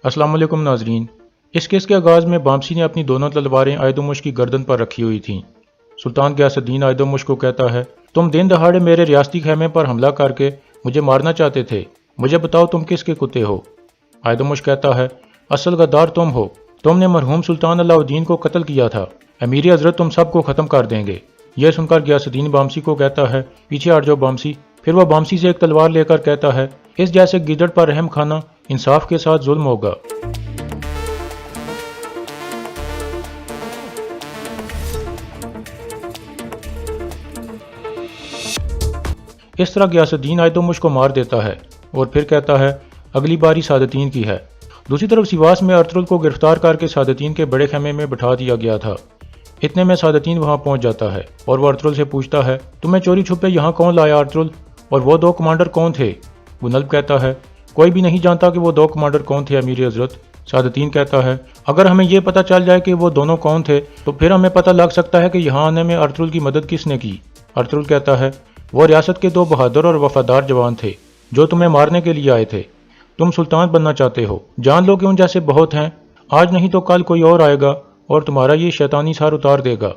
अस्सलाम वालेकुम नाजरीन। इस केस के आगाज़ में बामसी ने अपनी दोनों तलवारें आयदोमुश की गर्दन पर रखी हुई थीं। सुल्तान गियासुद्दीन आयदोमुश को कहता है, तुम दिन दहाड़े मेरे रियासती खेमे पर हमला करके मुझे मारना चाहते थे, मुझे बताओ तुम किसके कुत्ते हो। आयदोमुश कहता है, असल गद्दार तुम हो, तुमने मरहूम सुल्तान अलाउद्दीन को कत्ल किया था, अमीर हजरत तुम सबको ख़त्म कर देंगे। यह सुनकर गियासुद्दीन बामसी को कहता है, पीछे हट जाओ बामसी। फिर वह बामसी से एक तलवार लेकर कहता है, इस जैसे गिदड़ पर रहम खाना इंसाफ के साथ जुल्म होगा। इस तरह गियासुद्दीन आयदोमुश को मार देता है और फिर कहता है, अगली बारी सादतीन की है। दूसरी तरफ सिवास में अर्तुगरुल को गिरफ्तार करके सादतीन के बड़े खेमे में बिठा दिया गया था। इतने में सादतीन वहां पहुंच जाता है और वह अर्तुगरुल से पूछता है, तुम्हें चोरी छुपे यहाँ कौन लाया अर्तुगरुल, और वो दो कमांडर कौन थे। गुनल्ब कहता है, कोई भी नहीं जानता कि वो दो कमांडर कौन थे अमीर हजरत। सादतीन कहता है, अगर हमें यह पता चल जाए कि वो दोनों कौन थे तो फिर हमें पता लग सकता है कि यहाँ आने में अर्तुगरुल की मदद किसने की। अर्तुगरुल कहता है, वो रियासत के दो बहादुर और वफादार जवान थे जो तुम्हें मारने के लिए आए थे। तुम सुल्तान बनना चाहते हो, जान लो कि उन जैसे बहुत हैं, आज नहीं तो कल कोई और आएगा और तुम्हारा ये शैतानी सर उतार देगा।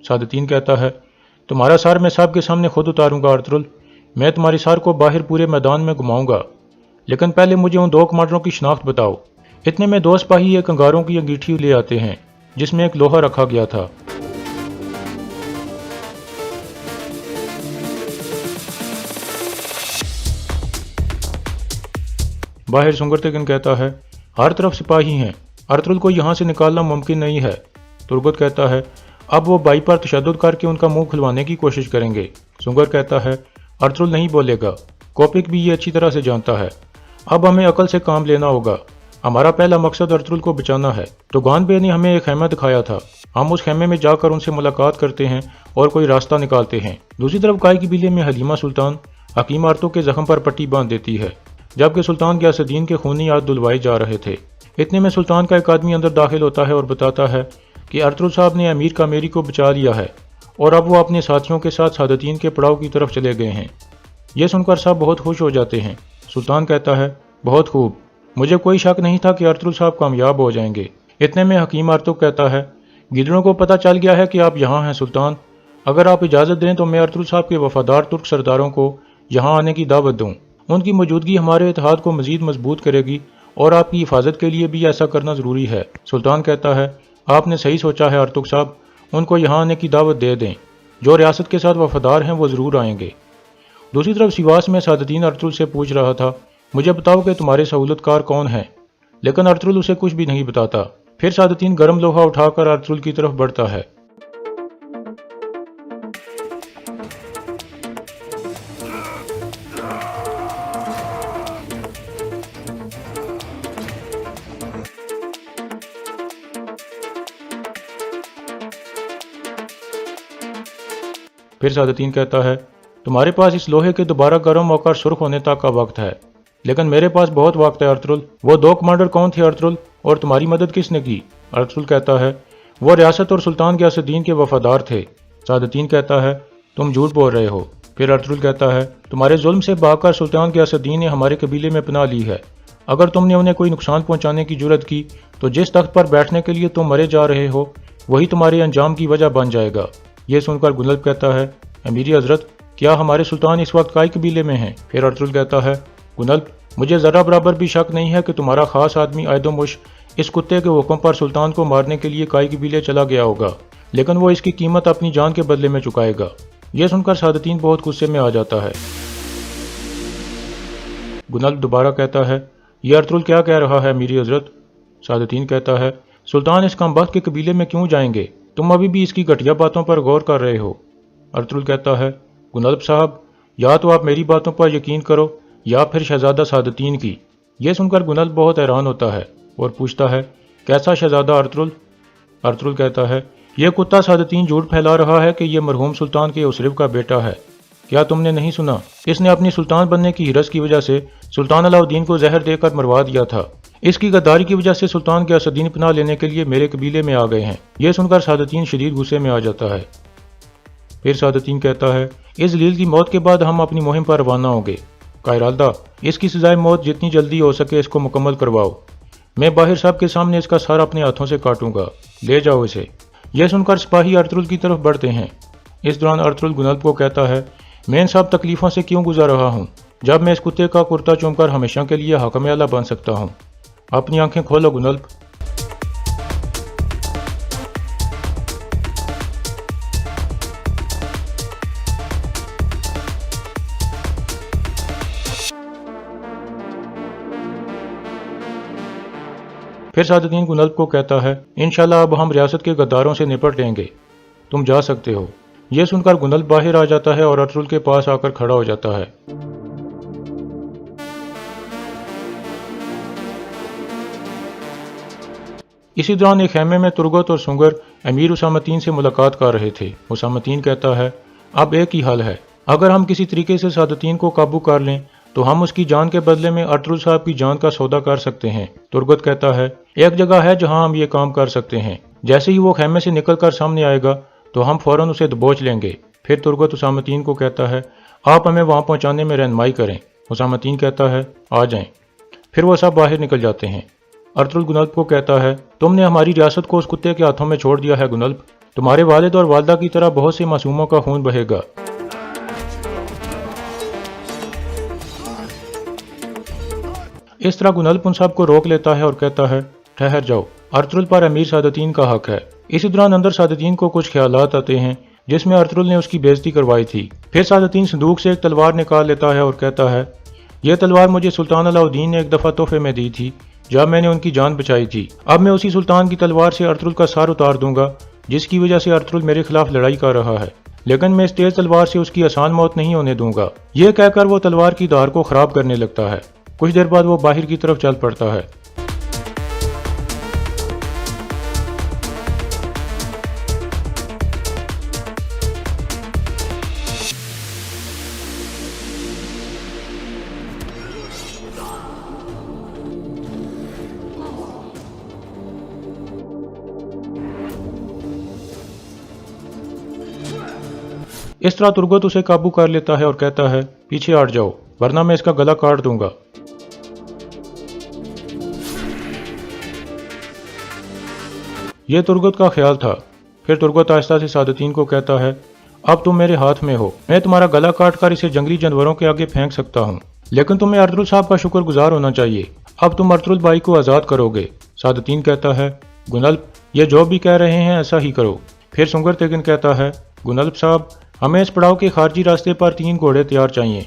सादतीन कहता है, तुम्हारा सर मैं सबके सामने खुद उतारूंगा अर्तुगरुल, मैं तुम्हारे सर को बाहर पूरे मैदान में घुमाऊंगा, लेकिन पहले मुझे उन दो कमांडरों की शनाख्त बताओ। इतने में दो सिपाही एक अंगारों की अंगीठी ले आते हैं जिसमें एक लोहा रखा गया था। बाहर सुंगरतेगन कहता है, हर तरफ सिपाही हैं, अर्तुगरुल को यहाँ से निकालना मुमकिन नहीं है। तुर्गुत कहता है, अब वो बाई पर तशद्दुद करके उनका मुंह खुलवाने की कोशिश करेंगे। सुंगर कहता है, अर्तुगरुल नहीं बोलेगा, कोपिक भी ये अच्छी तरह से जानता है। अब हमें अकल से काम लेना होगा, हमारा पहला मकसद अर्तुगरुल को बचाना है। तो गान बे ने हमें एक खेमा दिखाया था, हम उस खेमे में जाकर उनसे मुलाकात करते हैं और कोई रास्ता निकालते हैं। दूसरी तरफ काय कबीले में हलीमा सुल्तान हकीम आरतों के जख्म पर पट्टी बांध देती है, जबकि सुल्तान गियासुद्दीन के खूनी हाथ धुलवाए जा रहे थे। इतने में सुल्तान का एक आदमी अंदर दाखिल होता है और बताता है कि अर्तुगरुल साहब ने अमीर कामेरी को बचा लिया है और अब वो अपने साथियों के साथ सादतीन के पड़ाव की तरफ चले गए हैं। यह सुनकर सब बहुत खुश हो जाते हैं। सुल्तान कहता है, बहुत खूब, मुझे कोई शक नहीं था कि अर्तुगरुल साहब कामयाब हो जाएंगे। इतने में हकीम आरतुग कहता है, गिदड़ों को पता चल गया है कि आप यहाँ हैं सुल्तान, अगर आप इजाज़त दें तो मैं अर्तुगरुल साहब के वफादार तुर्क सरदारों को यहाँ आने की दावत दूँ। उनकी मौजूदगी हमारे इत्तेहाद को मजीद मजबूत करेगी और आपकी हिफाजत के लिए भी ऐसा करना ज़रूरी है। सुल्तान कहता है, आपने सही सोचा है अर्तुग साहब, उनको यहाँ आने की दावत दे दें, जो रियासत के साथ वफादार हैं वो ज़रूर आएंगे। दूसरी तरफ सिवास में सादतीन अर्तुगरुल से पूछ रहा था, मुझे बताओ कि तुम्हारे सहूलतकार कौन हैं, लेकिन अर्तुगरुल उसे कुछ भी नहीं बताता। फिर सादतीन गर्म लोहा उठाकर अर्तुगरुल की तरफ बढ़ता है। फिर सादतीन कहता है, तुम्हारे पास इस लोहे के दोबारा गर्म होकर सुर्ख होने तक का वक्त है, लेकिन मेरे पास बहुत वक्त है अर्तुगरुल। वो दो कमांडर कौन थे अर्तुगरुल, और तुम्हारी मदद किसने की। अर्तुगरुल कहता है, वो रियासत और सुल्तान गियासुद्दीन के वफादार थे। सादतीन कहता है, तुम झूठ बोल रहे हो। फिर अर्तुगरुल कहता है, तुम्हारे जुल्म से भागकर सुल्तान गियासुद्दीन ने हमारे कबीले में पनाह ली है, अगर तुमने उन्हें कोई नुकसान पहुंचाने की जुर्रत की तो जिस तख्त पर बैठने के लिए तुम मरे जा रहे हो वही तुम्हारे अंजाम की वजह बन जाएगा। यह सुनकर गुनल्ब कहता है, अमीरी हजरत, क्या हमारे सुल्तान इस वक्त काय कबीले में हैं। फिर अर्तुगरुल कहता है, गुनल्ब, मुझे ज़रा बराबर भी शक नहीं है कि तुम्हारा खास आदमी आयदोमुश इस कुत्ते के हुक्म पर सुल्तान को मारने के लिए काय कबीले चला गया होगा, लेकिन वो इसकी कीमत अपनी जान के बदले में चुकाएगा। यह सुनकर सादतीन बहुत गुस्से में आ जाता है। गुनल्ब दोबारा कहता है, यह अर्तुगरुल क्या कह रहा है अमीरी हजरत। सादतीन कहता है, सुल्तान इस कमबख्त के कबीले में क्यों जाएंगे, तुम अभी भी इसकी घटिया बातों पर गौर कर रहे हो। अर्तुगरुल कहता है, गुनल्ब साहब, या तो आप मेरी बातों पर यकीन करो या फिर शहजादा सादतीन की। यह सुनकर गुनल्ब बहुत हैरान होता है और पूछता है, कैसा शहजादा अर्तुगरुल। अर्तुगरुल कहता है, यह कुत्ता सादतीन झूठ फैला रहा है कि यह मरहूम सुल्तान के उसरिफ का बेटा है। क्या तुमने नहीं सुना, इसने अपनी सुल्तान बनने की हिरस की वजह से सुल्तान अलाउद्दीन को जहर देकर मरवा दिया था। इसकी गद्दारी की वजह से सुल्तान गियासुद्दीन पनाह लेने के लिए मेरे कबीले में आ गए हैं। यह सुनकर सादतीन शदीद गुस्से में आ जाता है। फिर सादतीन कहता है, इस जलील की मौत के बाद हम अपनी मुहिम पर रवाना होंगे। कायरालदा, इसकी सजाए मौत जितनी जल्दी हो सके इसको मुकम्मल करवाओ। मैं बाहिर साहब के सामने इसका सार अपने हाथों से काटूंगा, ले जाओ इसे। यह सुनकर सिपाही अर्तुगरुल की तरफ बढ़ते हैं। इस दौरान अर्तुगरुल गुनल्फ को कहता है, मैं इन सब तकलीफों से क्यों गुजर रहा हूँ, जब मैं इस कुत्ते का कुर्ता चूमकर हमेशा के लिए हाकिम आला बन सकता हूँ। अपनी आंखें खोलो गुनल्फ। फिर सादुद्दीन गुनल्फ को कहता है, इंशाल्लाह अब हम रियासत के गद्दारों से निपट लेंगे, तुम जा सकते हो। यह सुनकर गुनल्फ बाहर आ जाता है और अर्तुगरुल के पास आकर खड़ा हो जाता है। इसी दौरान एक खेमे में तुर्गत और सुंगर अमीर उसामतीन से मुलाकात कर रहे थे। उसामतीन कहता है, अब एक ही हल है, अगर हम किसी तरीके से सादुद्दीन को काबू कर लें तो हम उसकी जान के बदले में अर्तुगरुल साहब की जान का सौदा कर सकते हैं। तुर्गत कहता है, एक जगह है जहां हम ये काम कर सकते हैं। जैसे ही वो खेमे से निकलकर सामने आएगा तो हम फौरन उसे दबोच लेंगे। फिर तुर्गत उसामतीन को कहता है, आप हमें वहां पहुंचाने में रहनुमाई करें। उसामतीन कहता है, आ जाएं। फिर वो सब बाहर निकल जाते हैं। अर्तुगरुल गुनल्फ को कहता है, तुमने हमारी रियासत को उस कुत्ते के हाथों में छोड़ दिया है गुनल्फ, तुम्हारे वालिद और वालदा की तरह बहुत से मासूमों का खून बहेगा। इस तरह गुनल्फ उन सब को रोक लेता है और कहता है, ठहर जाओ, अर्तुगरुल पर अमीर सादुद्दीन का हक है। इसी दौरान अंदर सादुद्दीन को कुछ ख्यालात आते हैं जिसमें अर्तुगरुल ने उसकी बेइज्जती करवाई थी। फिर सादुद्दीन संदूक से एक तलवार निकाल लेता है और कहता है, यह तलवार मुझे सुल्तान अलाउद्दीन ने एक दफ़ा तोहफे में दी थी जब मैंने उनकी जान बचाई थी। अब मैं उसी सुल्तान की तलवार से अर्तुगरुल का सार उतार दूंगा जिसकी वजह से अर्तुगरुल मेरे खिलाफ लड़ाई कर रहा है, लेकिन मैं इस तेज तलवार से उसकी आसान मौत नहीं होने दूंगा। यह कहकर वो तलवार की धार को खराब करने लगता है। कुछ देर बाद वो बाहर की तरफ चल पड़ता है। इस तरह तुर्गत उसे काबू कर लेता है और कहता है, पीछे हट जाओ वरना मैं इसका गला काट दूंगा। यह तुर्गत का ख्याल था। फिर तुर्गत आहिस्ता से सादुद्दीन को कहता है, अब तुम मेरे हाथ में हो, मैं तुम्हारा गला काट कर इसे जंगली जानवरों के आगे फेंक सकता हूँ, लेकिन तुम्हें अर्तुगरुल साहब का शुक्रगुजार होना चाहिए। अब तुम अर्तुगरुल भाई को आज़ाद करोगे। सादुद्दीन कहता है, गुनल्फ ये जो भी कह रहे हैं ऐसा ही करो। फिर सुंगर तेगिन कहता है, गुनल्फ साहब हमें इस पड़ाव के खारजी रास्ते पर 3 घोड़े तैयार चाहिए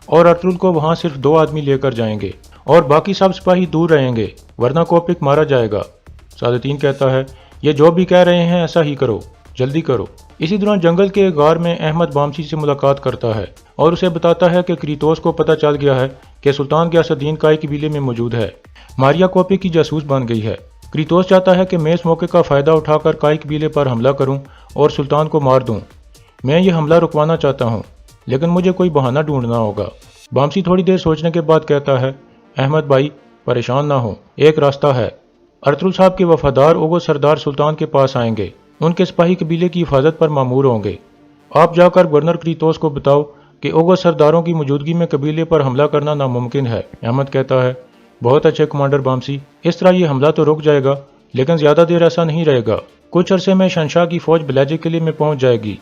और अर्तुगरुल को वहाँ सिर्फ 2 आदमी लेकर जाएंगे और बाकी सब सिपाही दूर रहेंगे वरना कोपिक मारा जाएगा। सादुद्दीन कहता है, ये जो भी कह रहे हैं ऐसा ही करो, जल्दी करो। इसी दौरान जंगल के एक गार में अहमद बामसी से मुलाकात करता है और उसे बताता है कि क्रीतोस को पता चल गया है कि सुल्तान गियासुद्दीन काई कबीले में मौजूद है। मारिया कोपिक की जासूस बन गई है। क्रीतोस चाहता है कि मैं इस मौके का फ़ायदा उठाकर काई कबीले पर हमला करूं और सुल्तान को मार दूं। मैं ये हमला रुकवाना चाहता हूं, लेकिन मुझे कोई बहाना ढूंढना होगा। बामसी थोड़ी देर सोचने के बाद कहता है, अहमद भाई परेशान ना हो, एक रास्ता है। अर्तुगरुल साहब के वफादार ओगो सरदार सुल्तान के पास आएंगे, उनके सिपाही कबीले की हिफाजत पर मामूर होंगे। आप जाकर गवर्नर क्रीतोस को बताओ कि ओगो सरदारों की मौजूदगी में कबीले पर हमला करना नामुमकिन है। अहमद कहता है, बहुत अच्छे कमांडर बामसी, इस तरह ये हमला तो रुक जाएगा, लेकिन ज़्यादा देर ऐसा नहीं रहेगा। कुछ अरसे में शहंशाह की फौज बलाजे किले में पहुंच जाएगी,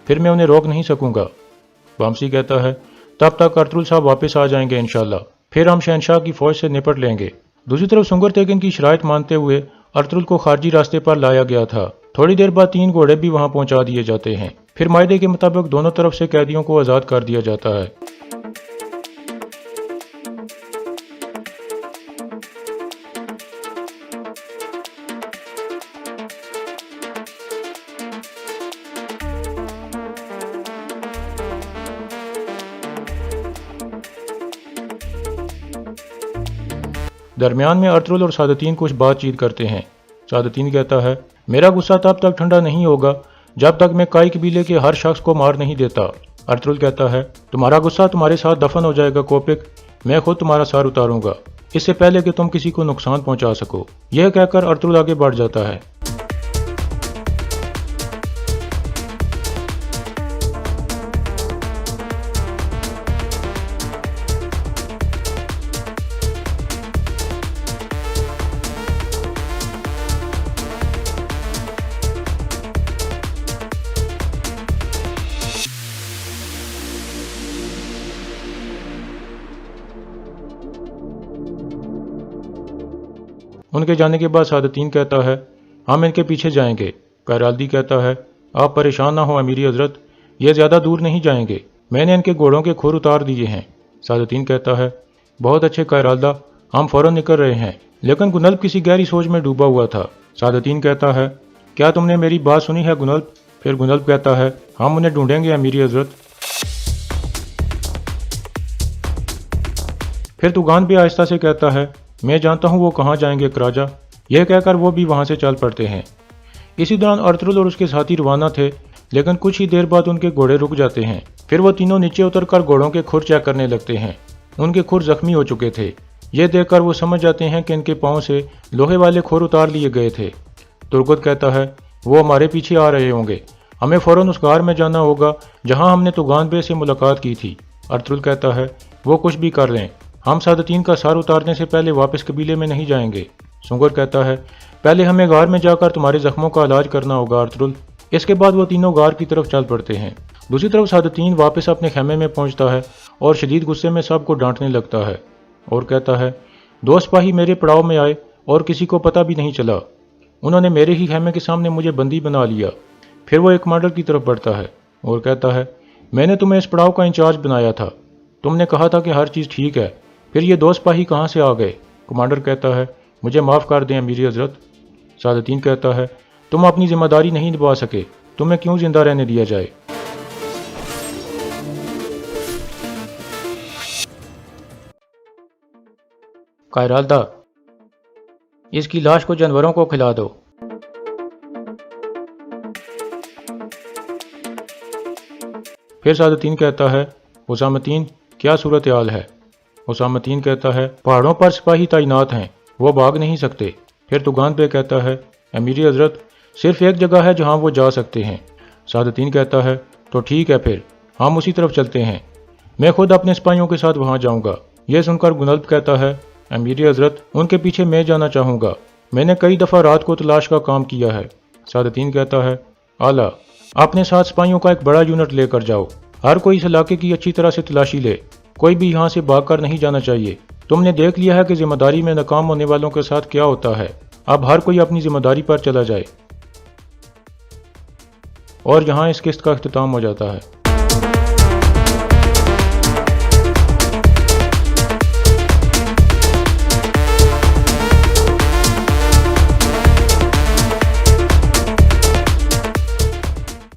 फिर मैं उन्हें रोक नहीं सकूंगा। बामसी कहता है, तब तक अर्तुगरुल साहब वापस आ जाएंगे इंशाल्लाह, फिर हम शहंशाह की फौज से निपट लेंगे। दूसरी तरफ सुंगर तेगिन की शराइत मानते हुए अर्तुगरुल को खारजी रास्ते पर लाया गया था। थोड़ी देर बाद 3 घोड़े भी वहां पहुंचा दिए जाते हैं। फिर मायदे के मुताबिक दोनों तरफ से कैदियों को आज़ाद कर दिया जाता है। दरमियान में अर्तुगरुल और सादुद्दीन कुछ बातचीत करते हैं। सादुद्दीन कहता है, मेरा गुस्सा तब तक ठंडा नहीं होगा जब तक मैं काई कबीले के हर शख्स को मार नहीं देता। अर्तुगरुल कहता है, तुम्हारा गुस्सा तुम्हारे साथ दफन हो जाएगा कोपिक, मैं खुद तुम्हारा सार उतारूंगा इससे पहले कि तुम किसी को नुकसान पहुंचा सको। यह कहकर अर्तुगरुल आगे बढ़ जाता है। उनके जाने के बाद सादतीन कहता है, हम इनके पीछे जाएंगे। कैराल्दी कहता है, आप परेशान ना हो अमीरी हजरत, ये ज़्यादा दूर नहीं जाएंगे, मैंने इनके घोड़ों के खुर उतार दिए हैं। सादतीन कहता है, बहुत अच्छे कैराल्दा, हम फौरन निकल रहे हैं। लेकिन गुनल्ब किसी गहरी सोच में डूबा हुआ था। सादतीन कहता है, क्या तुमने मेरी बात सुनी है गुनल्ब? फिर गुनल्ब कहता है, हम उन्हें ढूंढेंगे अमीरी हजरत। फिर तुगान भी आहिस्ता से कहता है, मैं जानता हूँ वो कहाँ जाएंगे क्राजा। यह कहकर वो भी वहाँ से चल पड़ते हैं। इसी दौरान अर्तुगरुल और उसके साथी रवाना थे, लेकिन कुछ ही देर बाद उनके घोड़े रुक जाते हैं। फिर वो तीनों नीचे उतरकर घोड़ों के खुर चेक करने लगते हैं। उनके खुर जख्मी हो चुके थे। ये देखकर वो समझ जाते हैं कि इनके पाँव से लोहे वाले खुर उतार लिए गए थे। तुर्गुत कहता है, वो हमारे पीछे आ रहे होंगे, हमें फौरन उस गार में जाना होगा जहाँ हमने तुगान बे से मुलाकात की थी। अर्तुगरुल कहता है, वो कुछ भी कर लें, हम सादतीन का सर उतारने से पहले वापस कबीले में नहीं जाएंगे। सुंगर कहता है, पहले हमें गार में जाकर तुम्हारे जख्मों का इलाज करना होगा अर्तुगरुल। इसके बाद वो तीनों गार की तरफ चल पड़ते हैं। दूसरी तरफ सादतीन वापस अपने खेमे में पहुंचता है और शदीद गुस्से में सबको डांटने लगता है और कहता है, दो सिपाही मेरे पड़ाव में आए और किसी को पता भी नहीं चला। उन्होंने मेरे ही खेमे के सामने मुझे बंदी बना लिया। फिर वो एक कमांडर की तरफ बढ़ता है और कहता है, मैंने तुम्हें इस पड़ाव का इंचार्ज बनाया था, तुमने कहा था कि हर चीज़ ठीक है, फिर ये दो सिपाही कहाँ से आ गए? कमांडर कहता है, मुझे माफ़ कर दें अमीरी हजरत। सादतीन कहता है, तुम अपनी जिम्मेदारी नहीं निभा सके, तुम्हें क्यों जिंदा रहने दिया जाए? कायराल्दा, इसकी लाश को जानवरों को खिला दो। फिर सादतीन कहता है, हुसामतीन क्या सूरत हाल है? हुसामतीन कहता है, पहाड़ों पर सिपाही तैनात हैं, वो भाग नहीं सकते। फिर तुगान पे कहता है, अमीरी हजरत सिर्फ एक जगह है जहाँ वो जा सकते हैं। सादतीन कहता है, तो ठीक है, फिर हम उसी तरफ चलते हैं, मैं खुद अपने सिपाहियों के साथ वहाँ जाऊँगा। यह सुनकर गुनल्ब कहता है, अमीरी हजरत उनके पीछे मैं जाना चाहूँगा, मैंने कई दफ़ा रात को तलाश का काम किया है। सादतीन कहता है, आला, अपने साथ सिपाहियों का एक बड़ा यूनिट लेकर जाओ, हर कोई इस इलाके की अच्छी तरह से तलाशी ले, कोई भी यहाँ से भागकर नहीं जाना चाहिए। तुमने देख लिया है कि जिम्मेदारी में नाकाम होने वालों के साथ क्या होता है, अब हर कोई अपनी जिम्मेदारी पर चला जाए। और यहाँ इस किस्त का अख्तिताम हो जाता है।